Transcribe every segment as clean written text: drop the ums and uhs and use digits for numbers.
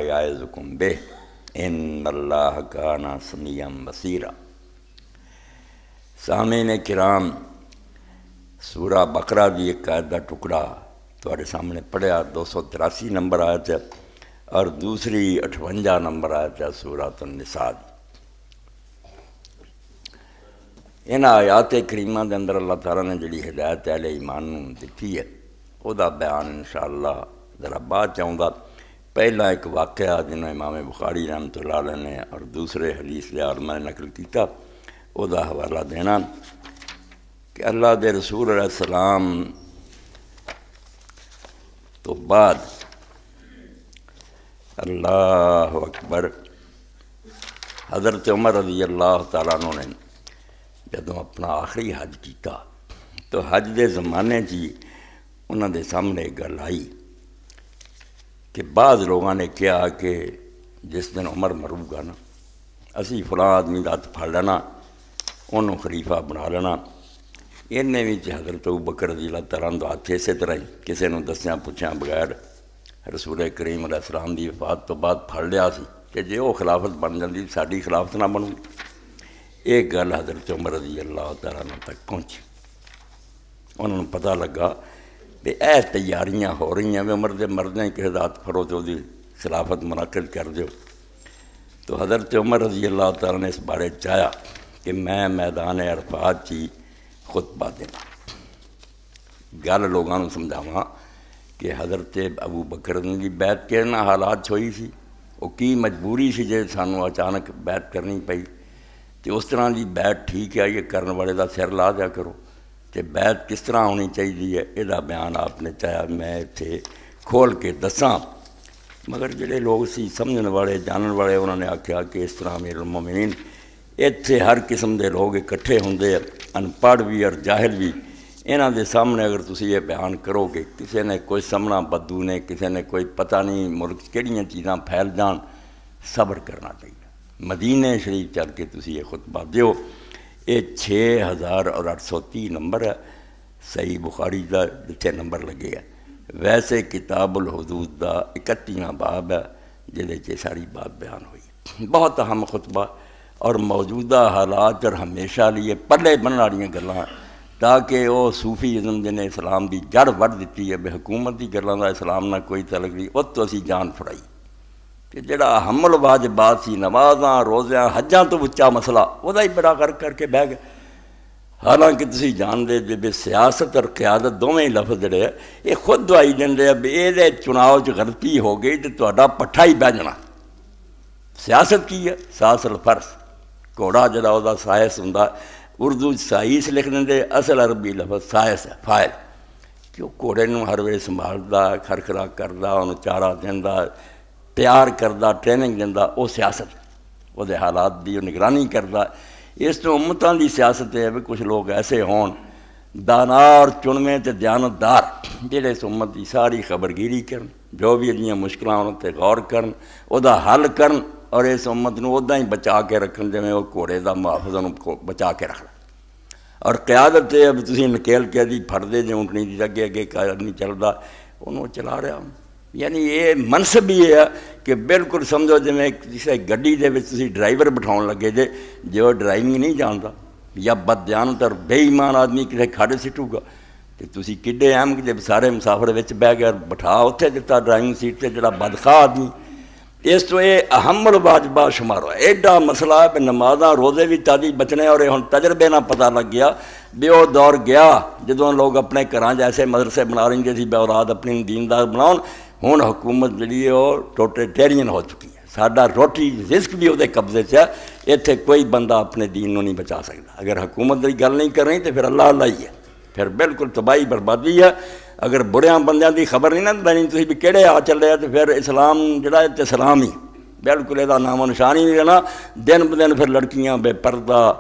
یعظکم بہ ان اللہ کان سمیعا بصیرا۔ سامعین کرام، سورہ بقرہ دی ایک آیت دا ٹکڑا تواڈے سامنے پڑھیا، 283 نمبر آیت ہے، اور دوسری 58 نمبر آیت ہے سورہ النساء دی۔ ان آیات کریمہ دے اندر اللہ تعالیٰ نے جڑی ہدایت اہل ایمان نوں دتی ہے او دا بیان انشاءاللہ ذرا بعد چاہوں گا۔ پہلا ایک واقعہ جنہوں امام بخاری رحمۃ اللہ علیہ نے اور دوسرے حدیث دے عالماں نے نقل کیتا، او دا حوالہ دینا کہ اللہ دے رسول علیہ السلام تو بعد اللہ اکبر حضرت عمر رضی اللہ تعالیٰ عنہ نے جدوں اپنا آخری حج کیتا تو حج دے زمانے جی انہوں دے سامنے ایک گل آئی کہ بعض لوگوں نے کہا کہ جس دن عمر مرو گا نا اسی فلاں آدمی دا ہاتھ پھڑ لینا، انہوں خلیفہ بنا لینا۔ انہیں بھی حضرت ابوبکر رضی اللہ تعالیٰ عنہ دا ہاتھ اسی طرح ہی کسی نے دسیاں پوچھاں بغیر رسول کریم علیہ السلام دی وفات تو بعد پھڑ لیا سی کہ جے وہ خلافت بن جاندی ساڈی خلافت نہ بنوں۔ ایک گل حضرت عمر رضی اللہ تعالیٰ عنہ تک پہنچی، انہوں نے پتہ لگا کہ اے تیاریاں ہو رہی ہیں، عمر دے مردیں کہ ہاتھ پھڑو تو دی خلافت منعقد کر دیو۔ تو حضرت عمر رضی اللہ تعالیٰ نے اس بارے چاہیا کہ میں میدان عرفات چی خطبہ دینا، گل لوگوں کو سمجھاواں کہ حضرت ابو بکر دی بیعت کرنا حالات ہوئی سی، وہ کی مجبوری سی جے سانوں اچانک بیعت کرنی پئی، تو اس طرح دی بیعت ٹھیک ہے، یہ کرنے والے دا سر لا دیا کرو، کہ بیعت کس طرح ہونی چاہیے یہ بیان آپ نے چاہیا میں اتنے کھول کے دساں۔ مگر جڑے لوگ سی سمجھن والے جانن والے انہوں نے آکھیا کہ اس طرح امیر المومنین اتنے ہر قسم دے لوگ اکٹھے ہوندے، ان پڑھ بھی اور جاہل بھی، انہاں دے سامنے اگر تسی یہ بیان کرو کہ کسی نے کوئی سمنا بدو نے، کسی نے کوئی پتہ نہیں ملک کہڑیاں چیزاں پھیل جان، صبر کرنا چاہیے۔ مدینہ شریف چل کے تسی یہ خطبہ دیو۔ یہ 6830 نمبر ہے، صحیح بخاری دا جتھے نمبر لگے ہے۔ ویسے کتاب الحدود دا 31واں باب ہے جہدے چ ساری بات بیان ہوئی۔ بہت اہم خطبہ اور موجودہ حالات اور ہمیشہ لیے پلے بننے والی گلاں، تاکہ وہ صوفیزم جنہیں اسلام دی جڑ وڈ دیتی ہے، بے حکومت دی گلاں دا اسلام نہ کوئی تعلق نہیں، اس تو اسی جان پھڑائی کہ جڑا حمل واجبات سی، نمازاں روزیاں حجاں تو اچا مسئلہ وہ ہی بڑا کر کے بہ گئے۔ حالانکہ تسی جان دے جے سیاست اور قیادت دونوں ہی لفظ جڑے ہیں یہ خود دوائی دے بھی یہ چناؤ چ غلطی ہو گئی تو تہاڈا پٹھا ہی بہ جانا۔ سیاست کی ہے؟ ساس الفرس، گھوڑا جڑا وہ سائنس ہوں، اردو سائنس لکھ دیں، اصل عربی لفظ سائنس ہے، فائل، کہ وہ گھوڑے نوں ہر ویلے سنبھالدا، خرخرا کردا، انہوں چارہ دیندا، تیار کردا، ٹریننگ دیندا، وہ سیاست وہ دے حالات دی نگرانی کردا۔ اس تو امتاں دی سیاست ہے بھی کچھ لوگ ایسے ہون دانا اور چنویں تے دیانتدار جہڑے اس امت دی ساری خبرگیری کرن، جو بھی جیاں مشکلاں انہاں تے غور کرن، او دا حل کرن، اور اس امت نوں ادا ہی بچا کے رکھن جویں وہ گھوڑے دا محافظ انہوں بچا کے رکھنا۔ اور قیادت ہے اب تسی نکیل کے دی پھڑ دے جو اونٹنی دی اگے اگے قائد نہیں چلدا، انہوں چلا رہا ہوں۔ یعنی یہ منصب ہی ہے کہ بالکل سمجھو جی کسی گڈی دے وچ تسی ڈرائیور بٹھاؤن لگے جے جو ڈرائیونگ نہیں جانتا یا بددیانت اور بے ایمان آدمی کسی کھاڑے سٹو گا تو تسی کڈے اہم کہ جب سارے مسافر وچ بہ گئے بٹھا اتنے دتا ڈرائیونگ سیٹ تے جڑا بدخواہ آدمی، اس تو یہ اہم الواجبات شمار ہوا۔ ایڈا مسئلہ ہے کہ نمازاں روزے بھی تادی بچنے، اور یہ ہن تجربے نہ پتہ لگ گیا بھی وہ دور گیا جدوں لوگ اپنے گھراں جیسے مدرسے بنا رہے تھے بے اولاد اپنی دیندار بناؤ۔ ہوں حکومت جڑی ہے وہ ٹوٹیٹیرین ہو چکی ہے، ساڈا روٹی رزق بھی وہ قبضے سے ہے، اتنے کوئی بندہ اپنے دین نو نہیں بچا سکتا۔ اگر حکومت کی گل نہیں کر رہی تو پھر اللہ اللہ ہی ہے، پھر بالکل تباہی بربادی ہے۔ اگر بڑیاں بندیاں دی خبر نہیں نہ دینی تھی بھی کہڑے آ چل رہے تو پھر اسلام جڑا ہے اسلام ہی بالکل یہ نام و نشان ہی نہیں رہنا۔ دن بدن پھر لڑکیاں بے پردہ،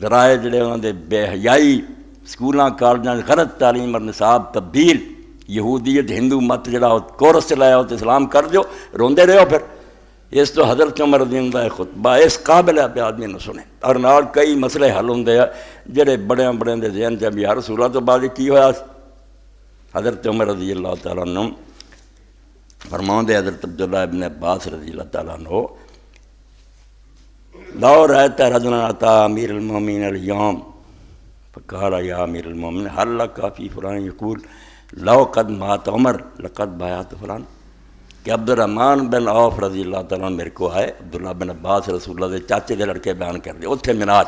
ذرائع جڑے انہوں دے بے حیائی، سکولاں کالجاں غلط تعلیم اور نصاب تبدیل، یہودیت ہندو مت جڑا کورس چلایا تو اسلام کر دیو، روندے رہو۔ پھر اس تو حضرت عمر رضی اللہ عنہ خطبہ اس قابل ہے پہ آدمی نو سنے، اور نال کئی مسئلے حل ہوندے ہیں جڑے بڑے بڑے دے ذہن چ بھی یا رسول اللہ تو بعد کی ہویا۔ حضرت عمر رضی اللہ تعالیٰ عنہ فرماؤں دے حضرت عبداللہ ابن عباس رضی اللہ تعالیٰ عنہ لو رأيت رجلا أتى أمير المؤمنين اليوم فقال يا أمير المؤمنين هل لك في فلان يقول لو قد مات عمر لقد بايعت فلان کہ عبد الرحمن بن عوف رضی اللہ تعالیٰ میرے کو آئے، عبداللہ بن عباس رسول اللہ دے چاچے دے لڑکے بیان کر دے اتھے مناج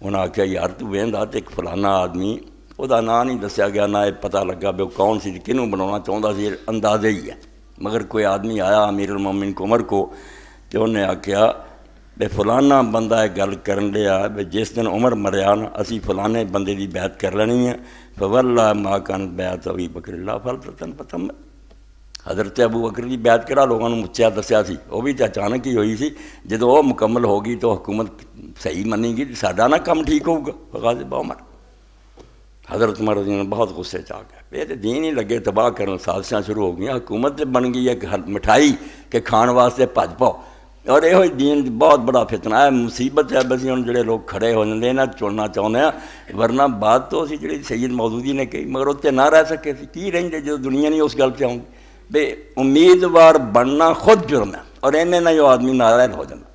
انہاں آکھیا یار تو ویندا تے ایک فلانا آدمی او دا نام نہیں دسیا گیا نہ پتہ لگا بھی کون سی کنوں بنانا چاہتا سی، اندازے ہی ہے، مگر کوئی آدمی آیا امیر المومنین کو عمر کو تے انہیں آکھیا بے فلانا بندہ ہے گل کرن لیا بے جس دن عمر مریا نا اسی فلانے بندے دی بیعت کر لینی ہے فواللہ ما کان بیعت ابی بکر اللہ فلتن پتم حضرت ابو بکر دی بیعت کرا لوگوں نے مچیا دسیا سی وہ بھی تو اچانک ہی ہوئی سی جدو وہ مکمل ہوگی تو حکومت صحیح منی گی ساڈا نہ کم ٹھیک ہوگا غاصب عمر حضرت عمر رضی اللہ عنہ بہت غصے چ آ گئے یہ تو دین ہی لگے تباہ کرن سازشاں شروع ہو گئیں حکومت بن گئی ایک مٹھائی کہ کھان واسطے بھج پاؤ اور یہ دین بہت بڑا فتنہ ہے مصیبت ہے بس ہوں جڑے لوگ کھڑے ہو جاتے ہیں چننا چاہتے ہیں ورنہ بات تو اسی جڑی سید مودودی نے کہی مگر اتنے نہ رہ سکے سی کی رہتے جو دنیا نہیں اس گل پہ آؤں بے امیدوار بننا خود جرم ہے اور ایویں نہ جو آدمی ناراض ہو جانا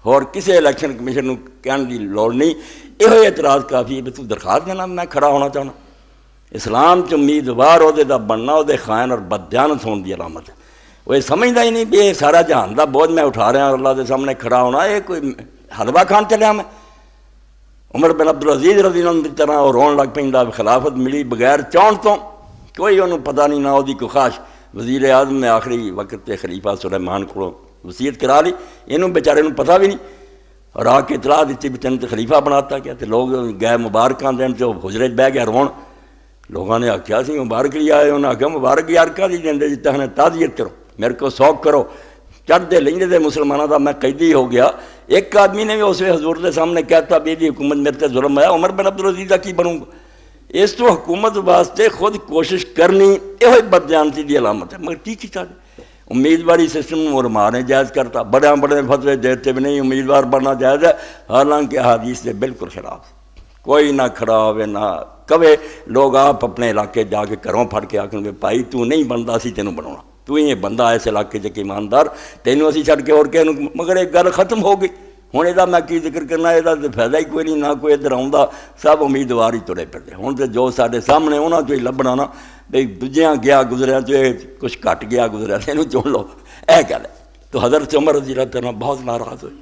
اور کسی الیکشن کمیشن کو کہنے کی لوڑ نہیں یہ اعتراض کافی ہے بھی تو درخواست دینا میں کھڑا ہونا چاہنا اسلام چ امیدوار عہدے دا بننا عہدے خائن اور بددیانت ہونے کی علامت ہے وہ سمجھتا ہی نہیں بھی یہ سارا جہان دا بوجھ میں اٹھا رہا ہوں اللہ دے سامنے کھڑا ہونا یہ کوئی حلوہ کھان چلیا میں عمر بن عبدالعزیز رضی اللہ عنہ کی طرح وہ رون لگ پہ خلافت ملی بغیر چاہن تو کوئی انہوں پتہ نہیں نہ وہ کوئی خواہش وزیر اعظم نے آخری وقت تے خلیفہ سلیمان کو وصیت کرا لی انہوں بیچارے نوں پتہ بھی نہیں اور آ کے اطلاع دیتی بھی تین خلیفہ بناتا کیا تو لوگ گئے مبارکاں دین تو حجرے بہ گیا رون لوگوں نے آخیا سی مبارک لیا آئے انہوں نے آخیا مبارک یار کا دی دیں جتنا نے تعزیت کرو میرے کو سوگ کرو چڑھ دے لیں دے مسلمانوں کا میں قیدی ہو گیا ایک آدمی نے بھی اس حضور کے سامنے کہتا بھی یہ حکومت میرے تے ظلم ہے عمر بن عبدالعزیز کا کی بنوں گا اس تو حکومت واسطے خود کوشش کرنی یہ بدجانتی دی علامت ہے مگر کی کیا امیدواری سسٹم اور مارنے جائز کرتا بڑے بڑے فتوے دیتے بھی نہیں امیدوار بننا جائز ہے حالانکہ حدیث سے بالکل خلاف کوئی نہ کھڑا ہوئے نہ کبے لوگ آپ اپنے علاقے جا کے گھروں پھڑ کے آخر گے بھائی تو نہیں بنتا سی تینوں بناؤنا تو ہی بندہ اس علاقے چ ایماندار تینوں اسی چھڑ کے اور کہ مگر ایک گل ختم ہو گئی ہوں یہ میں کی ذکر کرنا یہ فائدہ ہی کوئی نہیں نہ کوئی ادھر آؤں سب امیدوار ہی ترے پھرتے ہوں تو جو سارے سامنے انہوں تو ہی لبنا نا بھائی دوجیاں گیا گزریا تو یہ کچھ گھٹ گیا گزریا تینوں چن لو یہ گل ہے تو حضرت عمر رضی اللہ تعالیٰ بہت ناراض ہوئے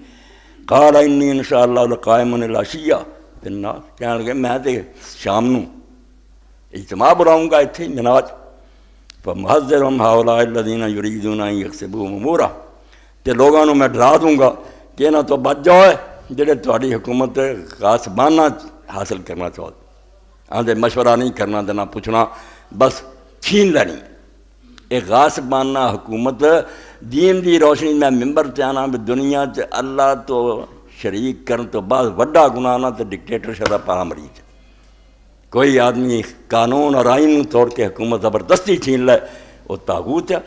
قال انی انشاءاللہ لقائم العشیہ بالناس کہنے لگے میں تو شام نوں اجتماع بلاؤں گا اتنے مناج فمحذرهم هؤلاء الذين يريدون ان يغصبوا امورا تے لوگوں میں ڈرا دوں گا کہ انہاں تو بچ جاؤ جڑے تہاڈی حکومت غاصبانہ حاصل کرنا چاہتے آندے مشورہ نہیں کرنا تے نہ پوچھنا بس چھین لینی ایک غاصبانہ حکومت دین دی روشنی میں ممبر تے آنا بھی دنیا تے اللہ تو شریک کرن تو بعد وڈا گناہ نہ تے ڈکٹیٹرشپ دا پاہ مریض کوئی آدمی قانون اور آئین توڑ کے حکومت زبردستی چھین لے وہ طاغوت ہے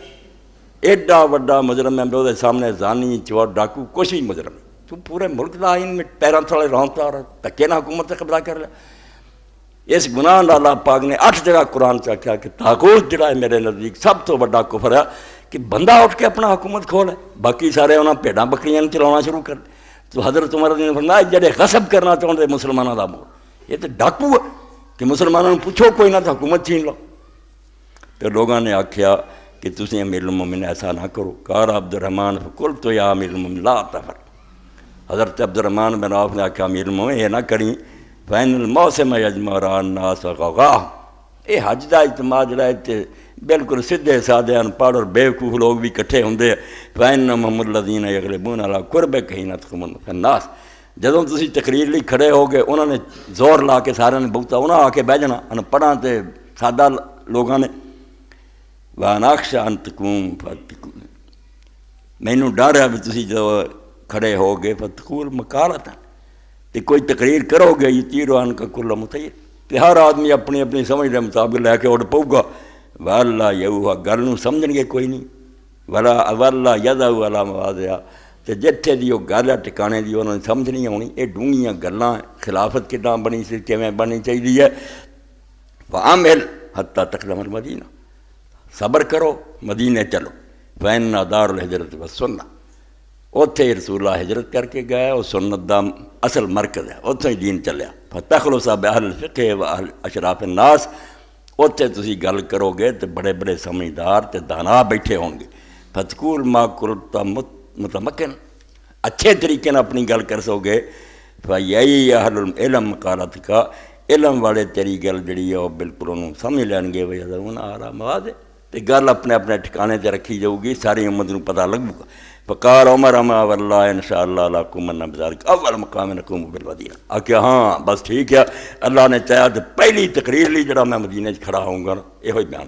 ایڈا وڈا مجرم ہے وہ سامنے زانی چور ڈاکو کچھ بھی مجرم ہے تو پورے ملک کا آئین میں پیراں تھوڑے رونتا اور تکے نہ حکومت سے قبضہ کر لے اس گناہ اللہ پاک نے 8 جگہ قرآن سے کہا کہ طاغوت جڑا ہے میرے نزدیک سب تو بڑا کفر ہے کہ بندہ اٹھ کے اپنا حکومت کھولے باقی سارے انہاں بھیڑاں بکریاں چلانا شروع کر دے تو حضرت عمر نے فرمایا جڑے غصب کرنا چاہتے مسلمانوں کا مول یہ تو ڈاکو ہے کہ مسلمانوں نے پوچھو کوئی نہ تو حکومت چھین لو تو لوگوں نے آکھیا کہ تسی امیر المومنین ایسا نہ کرو قال عبد الرحمن فقلت یا امیر المومنین لا تفعل حضرت عبد الرحمن بن عوف نے آکھا امیر المومنین یہ نہ کریں فإن الموسم یجمع الناس وغواہ یہ حج دا اجتماع جڑا ہے بالکل سیدھے سادے ان پڑھ اور بیوقوف لوگ بھی کٹھے ہوندے فإنهم الذین یغلبون علی قرب کہینتکم الناس جدوں تسی تقریر لی کھڑے ہو گئے انہوں نے زور لا کے سارے نے بہتا انہوں آ کے بہ جانا ان پڑھاں تے سادہ لوگوں نے وَأَنَا أَخْشَىٰ أَن تَكُونُوا فَاتَّقُونَ مینوں ڈر ہے بھی تسی جو کھڑے ہو گئے فتقول مقالۃ تے کوئی تقریر کرو گے یطیروا عنک کل مطیع تے ہر آدمی اپنی اپنی سمجھ دے مطابق لے کے اڑ پؤ گا وَاللہ یہوا گل نوں سمجھن گے کوئی نہیں وَاللہ یدعو علی مواضعہا تے جتھے دی وہ گل ہے ٹکانے دی انہوں نے سمجھ نہیں آنی یہ ڈونگیاں گلاں خلافت کداں بنی سی کیویں بننی چاہیے ہے فعمل حتی تقدم المدینہ صبر کرو مدینے چلو فین دار الحجرت و سننا اتنے رسول اللہ ہجرت کر کے گئے وہ سنت دا اصل مرکز ہے اتوں ہی دین چلیا فتخلصا باہل الفقہ و اہل اشراف الناس اتنے تسی گل کرو گے تو بڑے بڑے سمجھدار تے دانا بیٹھے ہون گے فتقول ما قلت متمکن اچھے طریقے نہ اپنی گل کر سو گے فیئی اہل العلم قالت کا علم والے تیری گل جڑی ہے وہ بالکل انہوں سمجھ لین گے بھائی حضرت آرام آواز ہے تو گل اپنے اپنے ٹھکانے تے رکھی جاؤ گی ساری امت نوں پتہ لگے گا فقال عمر اما واللہ انشاءاللہ لاقومن بذلک اول مقام نقوم بالمدینہ آکھیا ہاں بس ٹھیک ہے اللہ نے چاہیا تو پہلی تقریر لی جڑا میں مدینہ کھڑا ہوں گا یہ بیان